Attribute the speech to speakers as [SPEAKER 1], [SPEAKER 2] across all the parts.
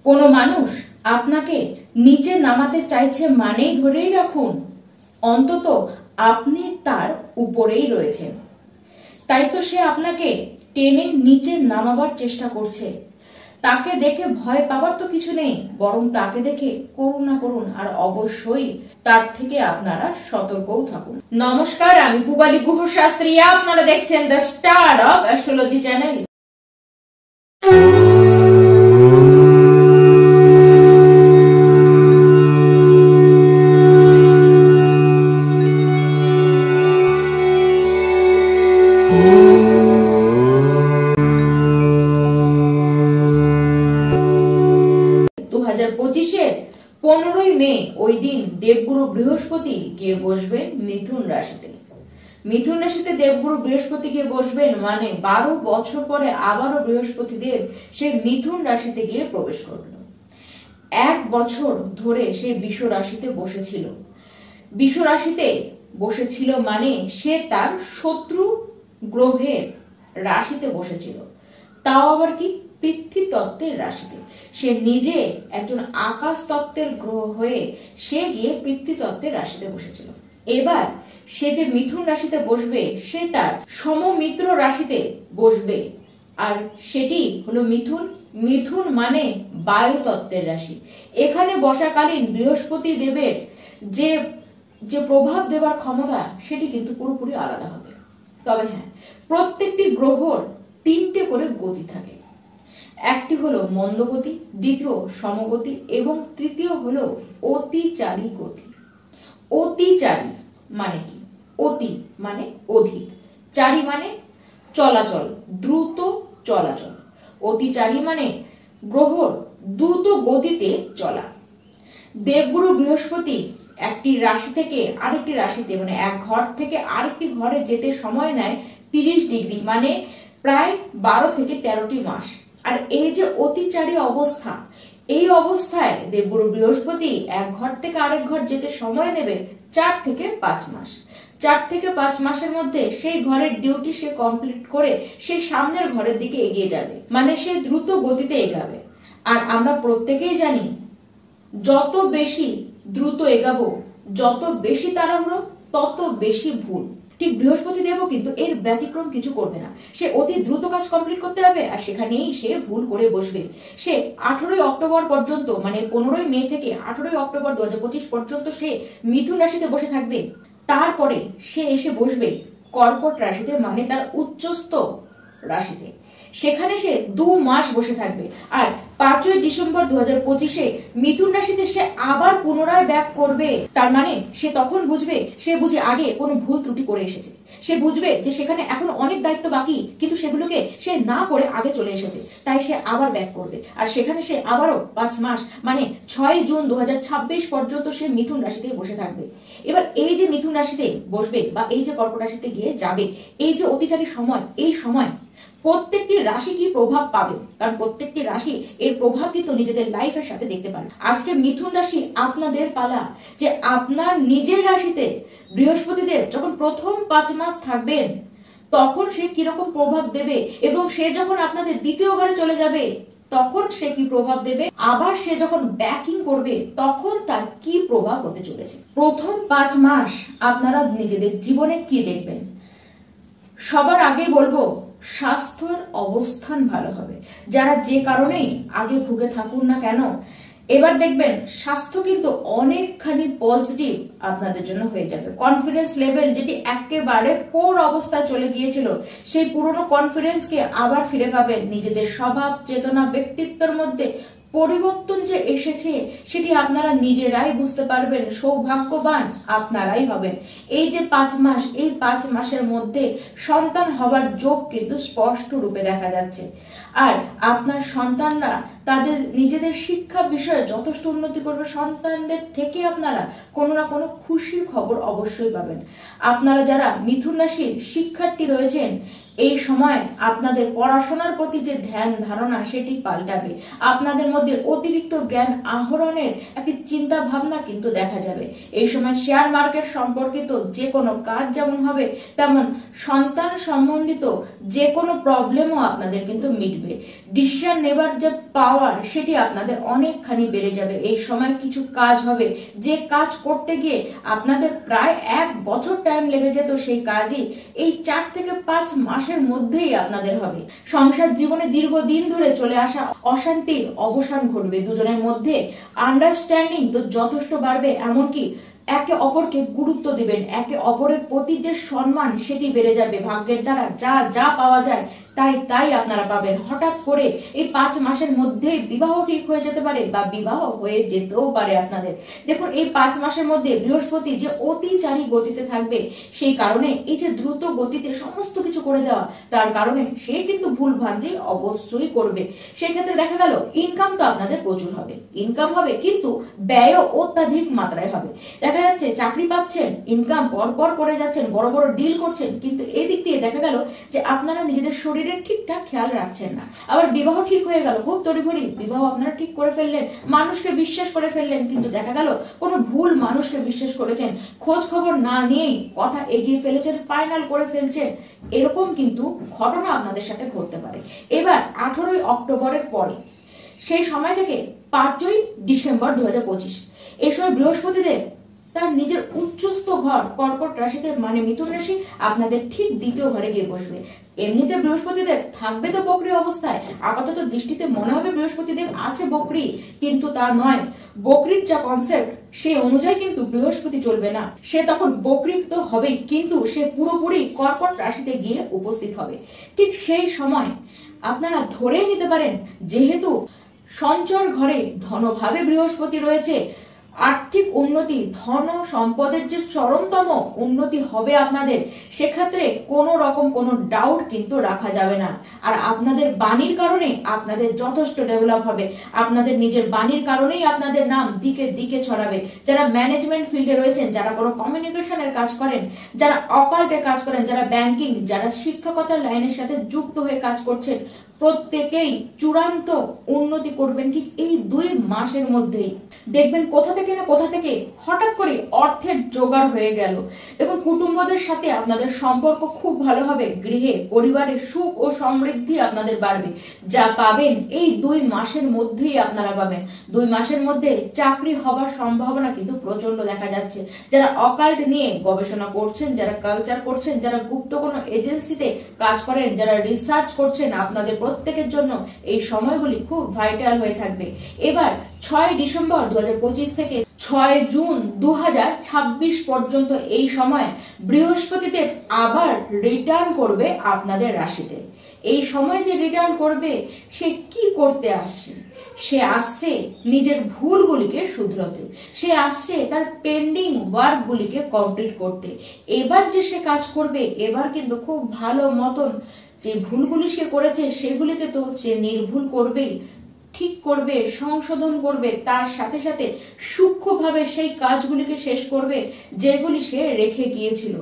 [SPEAKER 1] কোনো মানুষ আপনাকে নিচে নামাতে চাইছে মানেই ধরেই রাখুন অন্তত আপনি তার উপরেই রয়েছেন। তাই তো সে আপনাকে টেনে নিচে নামাবার চেষ্টা করছে। তাকে দেখে ভয় পাবার তো কিছু নেই, বরং তাকে দেখে করুণা করুন, আর অবশ্যই তার থেকে আপনারা সতর্কও থাকুন। নমস্কার, আমি পূবালী গুহ শাস্ত্রী, আপনারা দেখছেন the star of astrology channel. 2025-এর 15ই মে ওই দিন দেবগুরু বৃহস্পতি গিয়ে বসবেন মিথুন রাশিতে। মিথুন রাশিতে দেবগুরু বৃহস্পতি গিয়ে বসবেন মানে 12 বছর পরে আবারও বৃহস্পতি দেব সে মিথুন রাশিতে গিয়ে প্রবেশ করল। 1 বছর ধরে সে বৃষ রাশিতে বসেছিল। বৃষ রাশিতে বসেছিল মানে সে তার শত্রু গ্রহের রাশিতে বসেছিল, তাও আবার কি পৃথ্বী তত্ত্বের রাশিতে। সে নিজে একজন আকাশ তত্ত্বের গ্রহ হয়ে সে গিয়ে পৃথ্বী তত্ত্বের রাশিতে বসেছিল। এবার সে যে মিথুন রাশিতে বসবে সে তার সমমিত্র রাশিতে বসবে, আর সেটি হলো মিথুন। মিথুন মানে বায়ু তত্ত্বের রাশি। এখানে বসাকালীন বৃহস্পতি দেবের যে যে প্রভাব দেওয়ার ক্ষমতা সেটি কিন্তু পুরোপুরি আলাদা হবে। তবে হ্যাঁ, প্রত্যেকটি গ্রহর 3টে করে গতি থাকে। একটি হলো মন্দগতি, দ্বিতীয় সমগতি এবং তৃতীয় হলো অতিচারী গতি। অতিচারী মানে কি? অতি মানে অধিক, চারী মানে চলাচল, দ্রুত চলাচল। অতিচারী মানে গ্রহর দ্রুত গতিতে চলা। দেবগুরু বৃহস্পতি একটি রাশি থেকে আরেকটি রাশিতে মানে এক ঘর থেকে আরেকটি ঘরে যেতে সময় নেয় 30 ডিগ্রি, মানে প্রায় 12 থেকে 13টি মাস। আর এই যে অতিচারী অবস্থা, এই অবস্থায় দেবগুরু বৃহস্পতি এক ঘর থেকে আরেক ঘর যেতে সময় নেবে 4 থেকে 5 মাস। 4 থেকে 5 মাসের মধ্যে সেই ঘরের ডিউটি সে কমপ্লিট করে সে সামনের ঘরের দিকে এগিয়ে যাবে, মানে সে দ্রুত গতিতে এগাবে। আর আমরা প্রত্যেকেই জানি যত বেশি দ্রুত এগাবো, যত বেশি তাড়াহুড়ো, তত বেশি ভুল। ঠিক বৃহস্পতি দেবও কিন্তু এর ব্যতিক্রম কিছু করবে না। সে অতি দ্রুত কাজ কমপ্লিট করতে হবে আর সেখানেই সে ভুল করে বসবে। সে 18ই অক্টোবর পর্যন্ত মানে 15ই মে থেকে 18ই অক্টোবর 2025 পর্যন্ত সে মিথুন রাশিতে বসে থাকবে। তারপরে সে এসে বসবে কর্কট রাশিতে, মানে তার উচ্চস্থ রাশিতে। সেখানে সে 2 মাস বসে থাকবে। আর 5ই ডিসেম্বর 2025-এ মিথুন রাশিতে সে আবার পুনরায় ব্যাক করবে। তার মানে সে তখন বুঝবে, সে বুঝে আগে কোনো ভুল ত্রুটি করে এসেছে। সে বুঝবে যে সেখানে এখন অনেক দায়িত্ব বাকি, কিন্তু সেগুলোকে সে না করে আগে চলে এসেছে, তাই সে আবার ব্যাক করবে। আর সেখানে সে আবারও 5 মাস মানে 6 জুন 2026 পর্যন্ত সে মিথুন রাশিতে বসে থাকবে। এবার এই যে মিথুন রাশিতে বসবে বা এই যে কর্কট রাশিতে গিয়ে যাবে, এই যে অতিচারী সময়, এই সময় প্রত্যেকটি রাশি কি প্রভাব পাবে, কারণ প্রত্যেকটি রাশি এর প্রভাব কিন্তু নিজেদের লাইফের সাথে দেখতে পারে। আজকে মিথুন রাশি আপনাদের পালা যে আপনার নিজের রাশিতে বৃহস্পতি দেব যখন প্রথম 5 মাস থাকবেন তখন সে কিরকম প্রভাব দেবে, এবং সে যখন আপনাদের দ্বিতীয় ঘরে চলে যাবে তখন সে কি প্রভাব দেবে, আবার সে যখন ব্যাকিং করবে তখন তার কি প্রভাব হতে চলেছে। প্রথম 5 মাস আপনারা নিজেদের জীবনে কি দেখবেন? সবার আগে বলবো স্বাস্থ্যের অবস্থান ভালো হবে। যারা যে কারণেই আগে ভুগে থাকুন না কেন, এবার দেখবেন স্বাস্থ্য কিন্তু অনেকখানি পজিটিভ আপনাদের জন্য হয়ে যাবে। কনফিডেন্স লেভেল যেটি একেবারে পোর অবস্থায় চলে গিয়েছিল, সেই পুরনো কনফিডেন্সকে আবার ফিরে পাবেন। নিজেদের স্বভাব চেতনা ব্যক্তিত্বের মধ্যে পরিবর্তন যে এসেছে সেটি আপনারা নিজেরাই বুঝতে পারবেন। সৌভাগ্যবান আপনারাই হবেন। এই যে 5 মাস, এই 5 মাসের মধ্যে সন্তান হবার যোগ কিন্তু স্পষ্ট রূপে দেখা যাচ্ছে। আর আপনার সন্তানরা তাদের নিজেদের শিক্ষা বিষয়ে যথেষ্ট উন্নতি করবে। সন্তানদের থেকে আপনারা কোনো না কোনো খুশির খবর অবশ্যই পাবেন। আপনারা যারা মিথুন রাশির শিক্ষার্থী রয়েছেন, এই সময় আপনাদের পড়াশোনার প্রতি যে ধ্যান ধারণা সেটি পাল্টাবে। আপনাদের মধ্যে অতিরিক্ত জ্ঞান আহরণের একটি চিন্তা ভাবনা কিন্তু দেখা যাবে। এই সময় শেয়ার মার্কেট সম্পর্কিত যে কোনো কাজ যেমন হবে, তেমন সন্তান সম্বন্ধিত যে কোনো প্রবলেমও আপনাদের কিন্তু মিটবে। ডিসিশন নেবার যে পাওয়ার সেটি আপনাদের অনেকখানি বেড়ে যাবে। এই সময় কিছু কাজ হবে যে কাজ করতে গিয়ে আপনাদের প্রায় 1 বছর টাইম লেগে যেত, সেই কাজই এই 4 থেকে 5 মাসের মধ্যেই আপনাদের হবে। সংসার জীবনে দীর্ঘদিন ধরে চলে আসা অশান্তির অবসান ঘটবে। দুজনের মধ্যে আন্ডারস্ট্যান্ডিং তো যথেষ্ট বাড়বে, এমনকি একে অপরকে গুরুত্ব দিবেন, একে অপরের প্রতি যে সম্মান সেটি বেড়ে যাবে। ভাগ্যের দ্বারা যা যা পাওয়া যায় তাই আপনারা পাবেন। হঠাৎ করে এই 5 মাসের মধ্যে বিবাহ ঠিক হয়ে যেতে পারে বা বিবাহ হয়ে যেতেও পারে আপনাদের। দেখুন, এই 5 মাসের মধ্যে বৃহস্পতি যে অতিচারী গতিতে থাকবে, সেই কারণে এই যে দ্রুত গতিতে সমস্ত কিছু করে দেওয়া, তার কারণে সে কিন্তু ভুল ভ্রান্তি অবশ্যই করবে। সেক্ষেত্রে দেখা গেল ইনকাম তো আপনাদের প্রচুর হবে, ইনকাম হবে, কিন্তু ব্যয়ও অত্যাধিক মাত্রায় হবে। দেখা যাচ্ছে চাকরি পাচ্ছেন, ইনকাম পর করে যাচ্ছেন, বড় বড় ডিল করছেন, কিন্তু এদিক দিয়ে দেখা গেল যে আপনারা নিজেদের শরীরের ঠিকঠাক খেয়াল রাখছেন না। আবার বিবাহ ঠিক হয়ে গেল, খুব তড়িঘড়ি বিবাহ আপনারা ঠিক করে ফেললেন, মানুষকে বিশ্বাস করে ফেললেন, কিন্তু দেখা গেল কোনো ভুল মানুষকে বিশ্বাস করেছেন, খোঁজ খবর না নিয়েই কথা এগিয়ে ফেলেছেন, ফাইনাল করে ফেলছেন। এরকম কিন্তু ঘটনা আপনাদের সাথে ঘটতে পারে। এবার 18ই অক্টোবরের পরে, সেই সময় থেকে 5ই ডিসেম্বর 2025, এই সময় বৃহস্পতিদেব তার নিজের উচ্চস্থ ঘর কর্কট রাশিতে মানে মিথুন রাশি আপনাদের ঠিক দ্বিতীয় ঘরে গিয়ে বসবে। এমনিতে বৃহস্পতিদেব থাকবে তো বকরি অবস্থায়, আপাতত দৃষ্টিতে মনে হবে বৃহস্পতিদেব আছে বকরি, কিন্তু তা নয়। বকরির যা কনসেপ্ট সে অনুযায়ী কিন্তু বৃহস্পতি চলবে না। সে তখন বকরি তো হবেই, কিন্তু সে পুরোপুরি কর্কট রাশিতে গিয়ে উপস্থিত হবে। ঠিক সেই সময় আপনারা ধরেই নিতে পারেন, যেহেতু সঞ্চর ঘরে ধনভাবে বৃহস্পতি রয়েছে, আর্থিক উন্নতি, ধন সম্পদের যে চরমতম উন্নতি হবে আপনাদের, সেক্ষেত্রে কোনো রকম কোনো ডাউট কিন্তু রাখা যাবে না। আর আপনাদের বাণীর কারণে আপনাদের যথেষ্ট ডেভেলপ হবে। আপনাদের নিজের বাণীর কারণেই আপনাদের নাম দিকে দিকে ছড়াবে। যারা ম্যানেজমেন্ট ফিল্ডে রয়েছেন, যারা কোনো কমিউনিকেশনের কাজ করেন, যারা অকাল্টে কাজ করেন, যারা ব্যাংকিং, যারা শিক্ষকতার লাইনের সাথে যুক্ত হয়ে কাজ করছেন, প্রত্যেকেই চূড়ান্ত উন্নতি করবেন ঠিক এই 2 মাসের মধ্যেই। দেখবেন কোথা থেকে না কোথা থেকে হঠাৎ করে অর্থের জোগাড় হয়ে গেল। দেখুন, কুটুম্বদের সাথে আপনাদের সম্পর্ক খুব ভালো হবে। গৃহে পরিবারে সুখ ও সমৃদ্ধি আপনাদের বাড়বে। যা পাবেন এই 2 মাসের মধ্যেই আপনারা পাবেন। 2 মাসের মধ্যে চাকরি হবার সম্ভাবনা কিন্তু প্রচন্ড দেখা যাচ্ছে। যারা অকাল্ট নিয়ে গবেষণা করছেন, যারা কালচার করছেন, যারা গুপ্ত কোনো এজেন্সিতে কাজ করেন, যারা রিসার্চ করছেন, আপনাদের প্রত্যেকের জন্য এই সময়গুলি খুব ভাইটাল হয়ে থাকবে। এবার 6 ডিসেম্বর 2025 থেকে 6 জুন 2026 পর্যন্ত এই সময় বৃহস্পতিদেব আবার রিটার্ন করবে আপনাদের রাশিতে। এই সময় যে রিটার্ন করবে, সে কি করতে আসছে? সে আসছে নিজের ভুলগুলিকে শুধরাতে, সে আসছে তার পেন্ডিং ওয়ার্কগুলিকে কমপ্লিট করতে। এবার যে সে কাজ করবে, এবার কিন্তু খুব ভালো মতন যে ভুলগুলি সে করেছে সেগুলিকে তো সে নির্ভুল করবেই, ঠিক করবে, সংশোধন করবে, তার সাথে সাথে সূক্ষ্মভাবে সেই কাজগুলিকে শেষ করবে যেগুলি সে রেখে গিয়েছিল।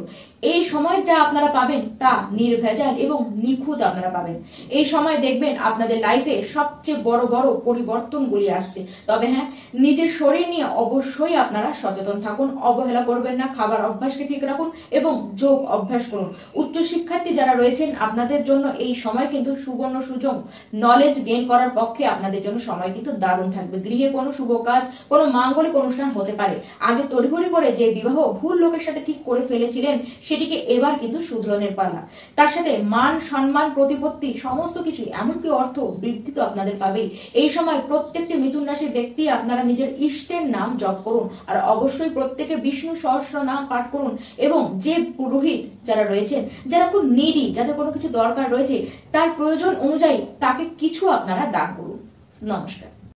[SPEAKER 1] এই সময় যা আপনারা পাবেন তা নির্ভেজাল এবং নিখুঁত আপনারা পাবেন। এই সময় দেখবেন আপনাদের লাইফে সবচেয়ে বড় বড় পরিবর্তনগুলি আসছে। তবে হ্যাঁ, নিজের শরীর নিয়ে অবশ্যই আপনারা সচেতন থাকুন, অবহেলা করবেন না, খাবার অভ্যাসকে ঠিক রাখুন এবং যোগ অভ্যাস করুন। উচ্চ শিক্ষার্থী যারা রয়েছেন, আপনাদের জন্য এই সময় কিন্তু সুবর্ণ সুযোগ, নলেজ গেইন করার পক্ষে আপনাদের জন্য সময় কিন্তু দারুণ থাকবে। গৃহে কোনো শুভ কাজ, কোনো মাঙ্গলিক অনুষ্ঠান হতে পারে। আগে তড়িঘড়ি করে যে বিবাহ ভুল লোকের সাথে ঠিক করে ফেলেছিলেন, সেটিকে এবার কিন্তু শুধরণের পালা। তার সাথে মান সম্মান প্রতিপত্তি সমস্ত কিছু, এমনকি অর্থ বৃদ্ধি তো আপনাদের পাবেই। এই সময় প্রত্যেকটি মিথুন রাশির ব্যক্তি আপনারা নিজের ইষ্টের নাম জপ করুন, আর অবশ্যই প্রত্যেকে বিষ্ণু সহস্র নাম পাঠ করুন। এবং যে পুরোহিত যারা রয়েছেন, যারা খুব নিডি, যাদের কোনো কিছু দরকার রয়েছে, তার প্রয়োজন অনুযায়ী তাকে কিছু আপনারা দান করুন। নমস্কার।